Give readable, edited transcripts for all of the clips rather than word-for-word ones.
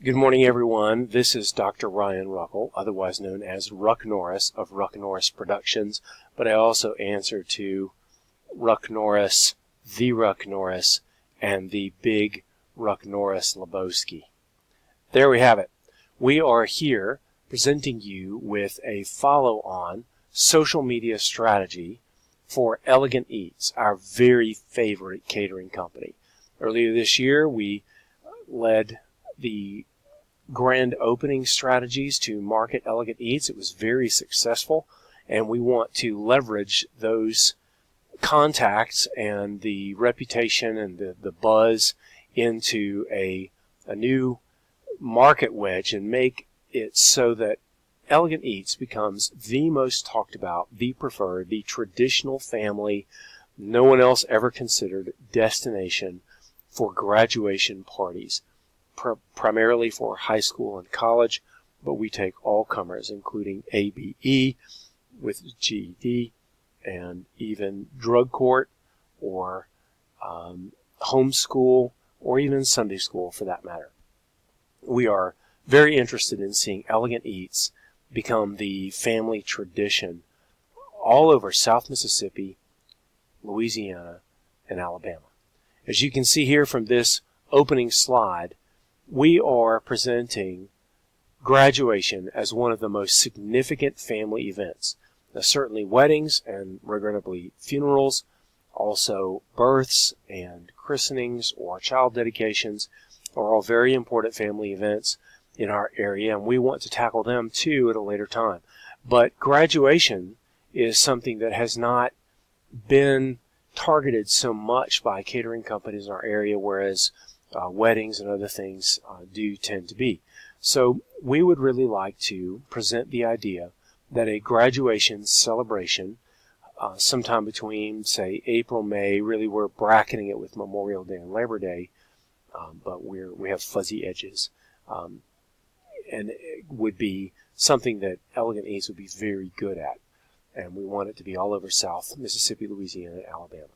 Good morning, everyone. This is Dr. Ryan Ruckel, otherwise known as Ruck Norris of Ruck Norris Productions, but I also answer to Ruck Norris, the Ruck Norris, and the big Ruck Norris Lebowski. There we have it. We are here presenting you with a follow-on social media strategy for Elegant Eats, our very favorite catering company. Earlier this year, we led the grand opening strategies to market Elegant Eats. It was very successful, and we want to leverage those contacts and the reputation and the buzz into a new market wedge and make it so that Elegant Eats becomes the most talked about, the preferred, the traditional family, no one else ever considered destination for graduation parties. Primarily for high school and college, but we take all comers, including ABE with GED, and even drug court or homeschool or even Sunday school for that matter. We are very interested in seeing Elegant Eats become the family tradition all over South Mississippi, Louisiana, and Alabama. As you can see here from this opening slide, we are presenting graduation as one of the most significant family events. Now, certainly weddings and regrettably funerals, also births and christenings or child dedications are all very important family events in our area, and we want to tackle them too at a later time. But graduation is something that has not been targeted so much by catering companies in our area, whereas weddings and other things do tend to be. So we would really like to present the idea that a graduation celebration sometime between, say, April, May, really we're bracketing it with Memorial Day and Labor Day, but we have fuzzy edges, and it would be something that Elegant Eats would be very good at, and we want it to be all over South Mississippi, Louisiana, and Alabama.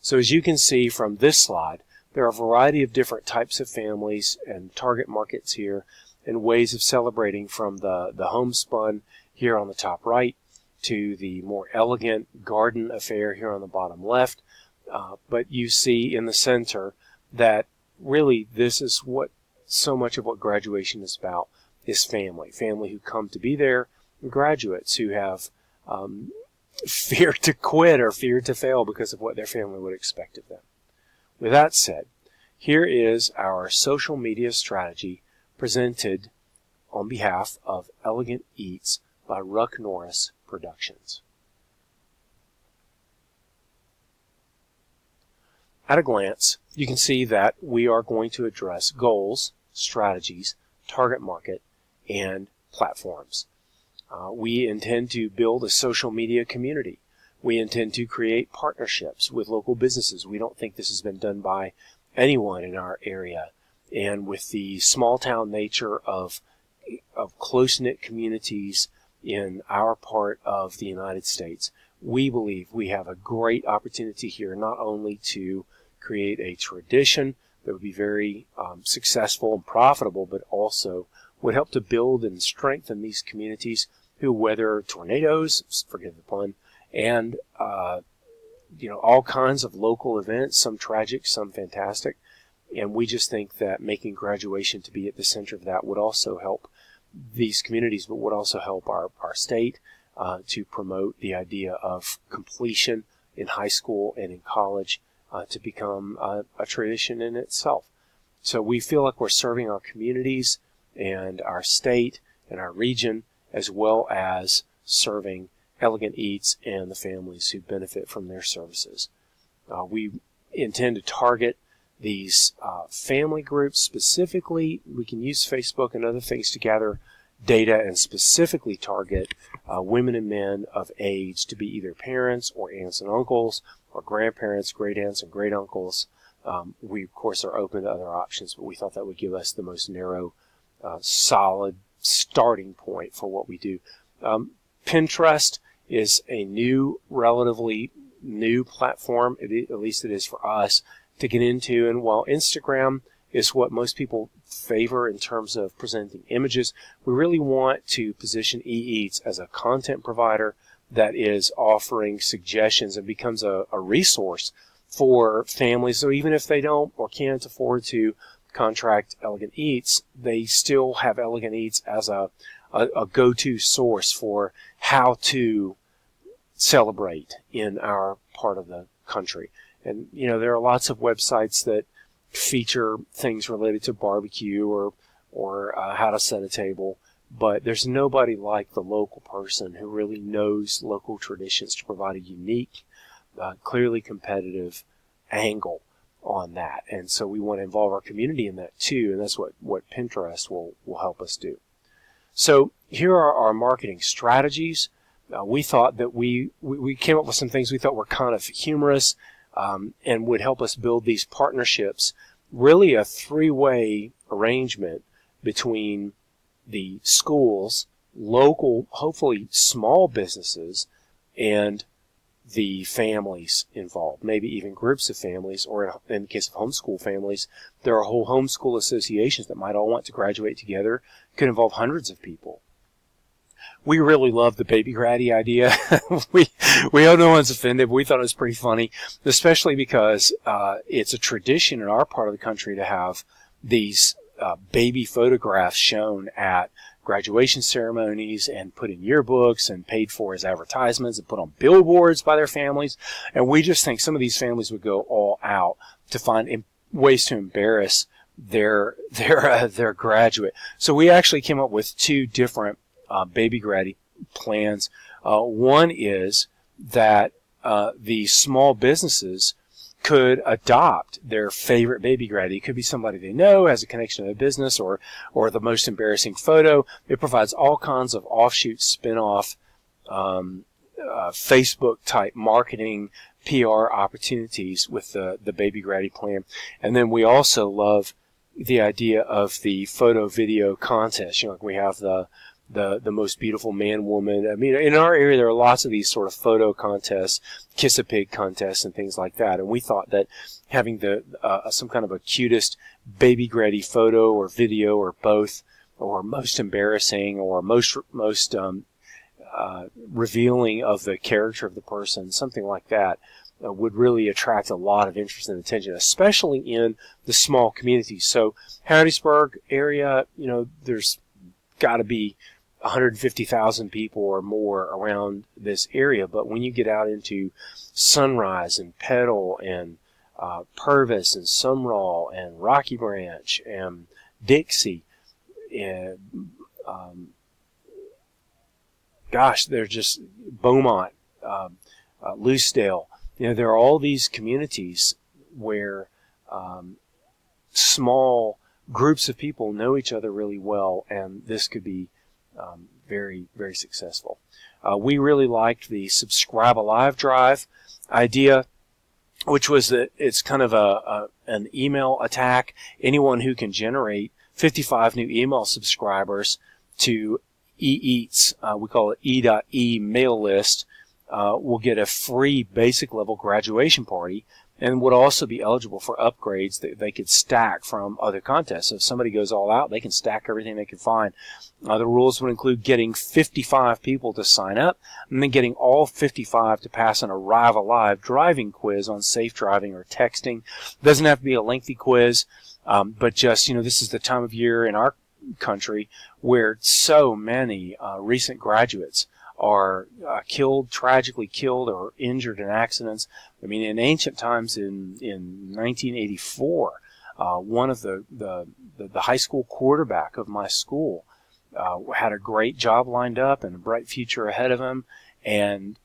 So as you can see from this slide, there are a variety of different types of families and target markets here and ways of celebrating, from the homespun here on the top right to the more elegant garden affair here on the bottom left. But you see in the center that really this is what so much of what graduation is about, is family. Family who come to be there, and graduates who have fear to quit or fear to fail because of what their family would expect of them. With that said, here is our social media strategy presented on behalf of Elegant Eats by Ruck Norris Productions. At a glance, you can see that we are going to address goals, strategies, target market, and platforms. We intend to build a social media community. We intend to create partnerships with local businesses. We don't think this has been done by anyone in our area. And with the small town nature of close-knit communities in our part of the United States, we believe we have a great opportunity here not only to create a tradition that would be very successful and profitable, but also would help to build and strengthen these communities who weather tornadoes, forgive the pun, and all kinds of local events, some tragic, some fantastic. And we just think that making graduation to be at the center of that would also help these communities, but would also help our state to promote the idea of completion in high school and in college to become a tradition in itself. So we feel like we're serving our communities and our state and our region, as well as serving Elegant Eats and the families who benefit from their services. We intend to target these family groups specifically. We can use Facebook and other things to gather data and specifically target women and men of age to be either parents or aunts and uncles or grandparents, great aunts and great uncles. We, of course, are open to other options, but we thought that would give us the most narrow, solid starting point for what we do. Pinterest is a relatively new platform, at least it is for us, to get into. And while Instagram is what most people favor in terms of presenting images. We really want to position eEats as a content provider that is offering suggestions and becomes a resource for families. So even if they don't or can't afford to contract Elegant Eats, they still have Elegant Eats as a go-to source for how to celebrate in our part of the country. And, there are lots of websites that feature things related to barbecue or how to set a table, but there's nobody like the local person who really knows local traditions to provide a unique, clearly competitive angle on that. And so we want to involve our community in that too, and that's what Pinterest will help us do. So here are our marketing strategies. We thought that we came up with some things we thought were kind of humorous and would help us build these partnerships, really a three-way arrangement between the schools, local, hopefully small businesses, and the families involved, maybe even groups of families, or in the case of homeschool families, there are whole homeschool associations that might all want to graduate together. It could involve hundreds of people. We really love the Baby Gratty idea. we hope no one's offended. We thought it was pretty funny, especially because it's a tradition in our part of the country to have these baby photographs shown at graduation ceremonies and put in yearbooks and paid for as advertisements and put on billboards by their families. And we just think some of these families would go all out to find ways to embarrass their graduate. So we actually came up with two different Baby Gratty plans. One is that the small businesses could adopt their favorite Baby Gratty. It could be somebody they know, has a connection to their business, or the most embarrassing photo. It provides all kinds of offshoot, spin-off, Facebook-type marketing, PR opportunities with the Baby Gratty plan. And then we also love the idea of the photo-video contest. Like we have the most beautiful man, woman. I mean, in our area, there are lots of these sort of photo contests, kiss a pig contests, and things like that. And we thought that having some kind of a cutest Baby Gratty photo or video or both, or most embarrassing or most revealing of the character of the person, something like that, would really attract a lot of interest and attention, especially in the small communities. So Harrisburg area, there's got to be 150,000 people or more around this area. But when you get out into Sunrise and Petal and Purvis and Sumrall and Rocky Branch and Dixie, and they're just Beaumont, Loosedale. There are all these communities where small groups of people know each other really well, and this could be very, very successful. We really liked the Subscribe Alive Drive idea, which was that it's kind of an email attack. Anyone who can generate 55 new email subscribers to eEats, we call it E.E mail list, will get a free basic level graduation party, and would also be eligible for upgrades that they could stack from other contests. So if somebody goes all out, they can stack everything they can find. The rules would include getting 55 people to sign up, and then getting all 55 to pass an Arrive Alive driving quiz on safe driving or texting. It doesn't have to be a lengthy quiz, but just, this is the time of year in our country where so many recent graduates are tragically killed or injured in accidents. I mean, in ancient times, in 1984, one of the high school quarterback of my school had a great job lined up and a bright future ahead of him, and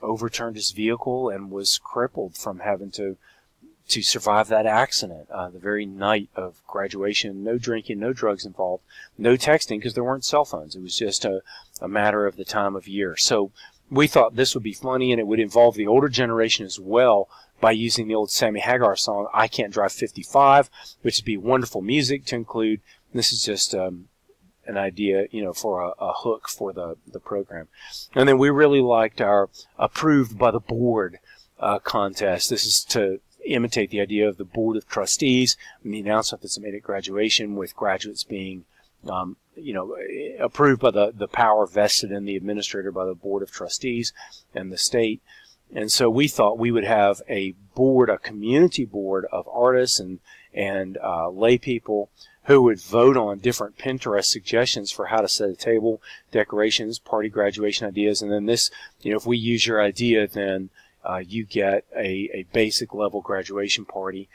overturned his vehicle and was crippled from having to survive that accident the very night of graduation. No drinking, no drugs involved, no texting because there weren't cell phones. It was just a matter of the time of year. So we thought this would be funny, and it would involve the older generation as well by using the old Sammy Hagar song, I Can't Drive 55, which would be wonderful music to include. This is just an idea, for a hook for the program. And then we really liked our approved by the board contest. This is to imitate the idea of the Board of Trustees and the announcement that's made at graduation, with graduates being approved by the power vested in the administrator by the Board of Trustees and the state. And so we thought we would have a board, a community board of artists and lay people who would vote on different Pinterest suggestions for how to set a table, decorations, party graduation ideas. And then this, if we use your idea, then you get a basic level graduation party.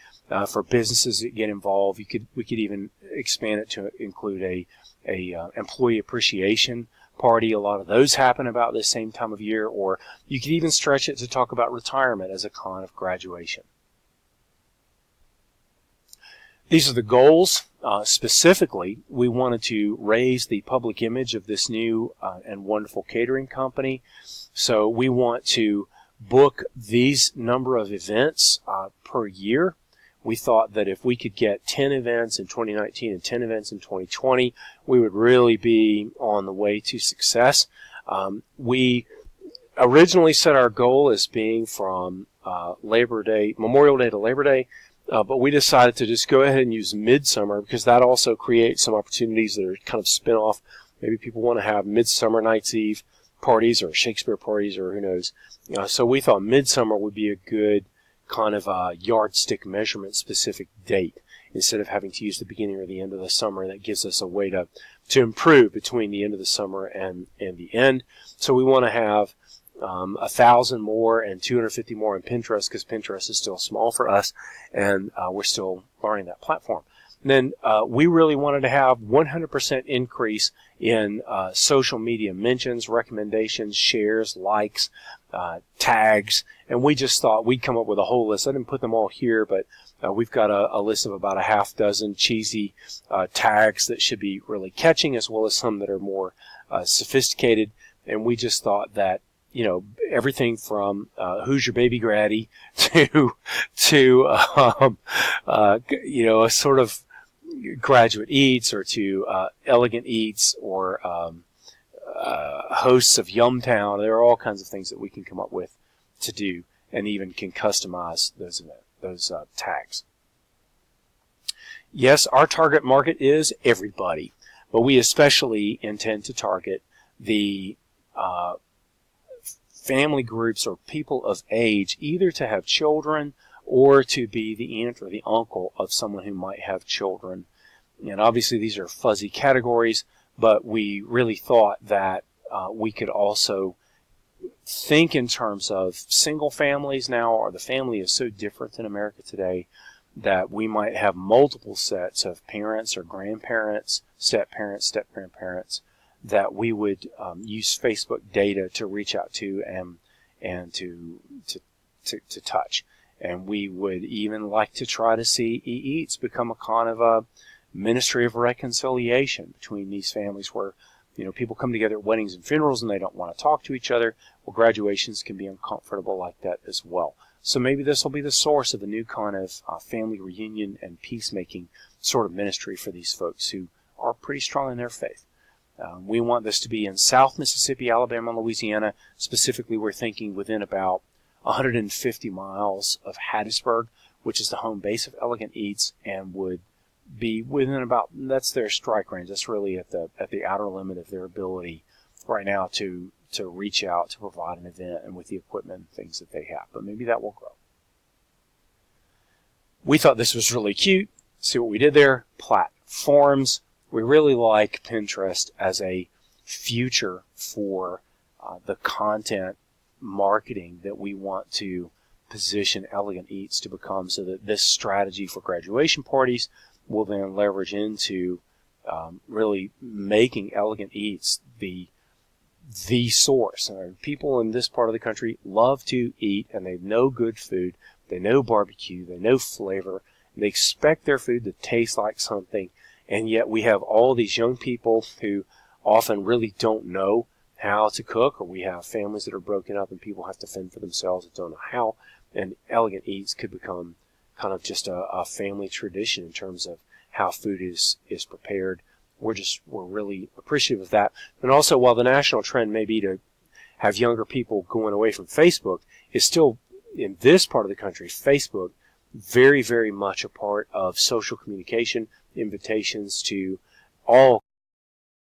For businesses that get involved, we could even expand it to include a employee appreciation party. A lot of those happen about this same time of year. Or you could even stretch it to talk about retirement as a kind of graduation. These are the goals. Specifically, we wanted to raise the public image of this new and wonderful catering company. So we want to book these number of events per year. We thought that if we could get 10 events in 2019 and 10 events in 2020, we would really be on the way to success. We originally set our goal as being from Memorial Day to Labor Day, but we decided to just go ahead and use midsummer, because that also creates some opportunities that are kind of spin-off. Maybe people want to have Midsummer Night's Eve parties or Shakespeare parties, or who knows. So we thought midsummer would be a good kind of a yardstick measurement specific date, instead of having to use the beginning or the end of the summer. That gives us a way to improve between the end of the summer and the end. So we want to have 1,000 more and 250 more in Pinterest, because Pinterest is still small for us, and we're still learning that platform. And then we really wanted to have 100% increase in social media mentions, recommendations, shares, likes, tags, and we just thought we'd come up with a whole list. I didn't put them all here, but we've got a list of about a half dozen cheesy tags that should be really catching, as well as some that are more sophisticated. And we just thought that, everything from Who's Your Baby Graddy to a sort of Graduate Eats, or to Elegant Eats, or hosts of Yumtown. There are all kinds of things that we can come up with to do, and even can customize those tags. Yes, our target market is everybody, but we especially intend to target the family groups or people of age, either to have children or to be the aunt or the uncle of someone who might have children. And obviously these are fuzzy categories, but we really thought that we could also think in terms of single families now, or the family is so different in America today that we might have multiple sets of parents or grandparents, step-parents, step-grandparents, that we would use Facebook data to reach out to and to touch. And we would even like to try to see eats become a kind of a ministry of reconciliation between these families, where people come together at weddings and funerals and they don't want to talk to each other. Well, graduations can be uncomfortable like that as well. So maybe this will be the source of a new kind of family reunion and peacemaking sort of ministry for these folks who are pretty strong in their faith. We want this to be in South Mississippi, Alabama, and Louisiana. Specifically, we're thinking within about 150 miles of Hattiesburg, which is the home base of Elegant Eats, and would be within about, that's their strike range. That's really at the outer limit of their ability right now to reach out to provide an event, and with the equipment and things that they have. But maybe that will grow. We thought this was really cute. See what we did there? Platforms. We really like Pinterest as a future for the content marketing that we want to position Elegant Eats to become, so that this strategy for graduation parties will then leverage into really making Elegant Eats the source. People in this part of the country love to eat, and they know good food. They know barbecue. They know flavor. They expect their food to taste like something. And yet we have all these young people who often really don't know how to cook, or we have families that are broken up and people have to fend for themselves and don't know how. And Elegant Eats could become kind of just a family tradition in terms of how food is prepared. We're really appreciative of that. And also, while the national trend may be to have younger people going away from Facebook, is still, in this part of the country, Facebook very, very much a part of social communication, invitations to all